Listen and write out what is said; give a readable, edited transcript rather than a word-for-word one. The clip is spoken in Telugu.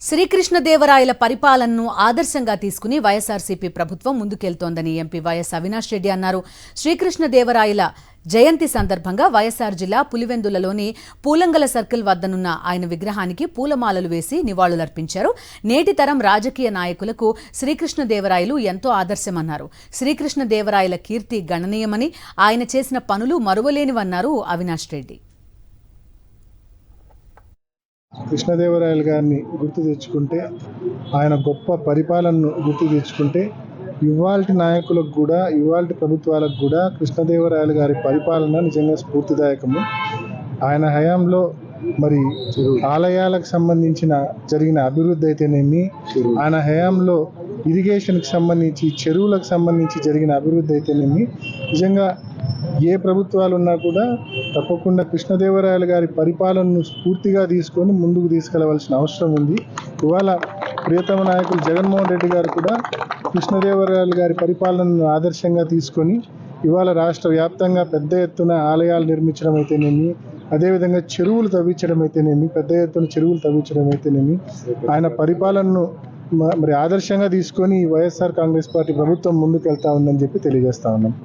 శ్రీకృష్ణదేవరాయల పరిపాలనను ఆదర్శంగా తీసుకుని వైఎస్ఆర్సీపీ ప్రభుత్వం ముందుకెళ్తోందని ఎంపీ వైఎస్ అవినాష్ రెడ్డి అన్నారు. శ్రీకృష్ణదేవరాయల జయంతి సందర్భంగా వైఎస్ఆర్ జిల్లా పులివెందులలోని పూలంగల సర్కిల్ వద్దనున్న ఆయన విగ్రహానికి పూలమాలలు వేసి నివాళులర్పించారు. నేటి తరం రాజకీయ నాయకులకు శ్రీకృష్ణదేవరాయలు ఎంతో ఆదర్శమన్నారు. శ్రీకృష్ణదేవరాయల కీర్తి గణనీయమని, ఆయన చేసిన పనులు మరువలేనివన్నారు అవినాష్ రెడ్డి. కృష్ణదేవరాయలు గారిని గుర్తు తెచ్చుకుంటే, ఆయన గొప్ప పరిపాలనను గుర్తు తెచ్చుకుంటే, ఇవాల్టి నాయకులకు కూడా, ఇవాల్టి ప్రభుత్వాలకు కూడా కృష్ణదేవరాయలు గారి పరిపాలన నిజంగా స్ఫూర్తిదాయకము. ఆయన హయాంలో మరి ఆలయాలకు సంబంధించిన జరిగిన అభివృద్ధి అయితేనేమి, ఆయన హయాంలో ఇరిగేషన్కి సంబంధించి, చెరువులకు సంబంధించి జరిగిన అభివృద్ధి అయితేనేమి, నిజంగా ఏ ప్రభుత్వాలు ఉన్నా కూడా తప్పకుండా కృష్ణదేవరాయలు గారి పరిపాలనను స్ఫూర్తిగా తీసుకొని ముందుకు తీసుకెళ్లవలసిన అవసరం ఉంది. ఇవాళ ప్రియతమ నాయకులు జగన్మోహన్ రెడ్డి గారు కూడా కృష్ణదేవరాయలు గారి పరిపాలనను ఆదర్శంగా తీసుకొని ఇవాళ రాష్ట్ర వ్యాప్తంగా పెద్ద ఎత్తున ఆలయాలు నిర్మించడం అయితేనేమి, అదేవిధంగా చెరువులు తవ్వించడం అయితేనేమి, పెద్ద ఎత్తున చెరువులు తవ్వించడం అయితేనేమి, ఆయన పరిపాలనను మరి ఆదర్శంగా తీసుకొని వైఎస్ఆర్ కాంగ్రెస్ పార్టీ ప్రభుత్వం ముందుకు వెళ్తా ఉందని చెప్పి తెలియజేస్తా ఉన్నాం.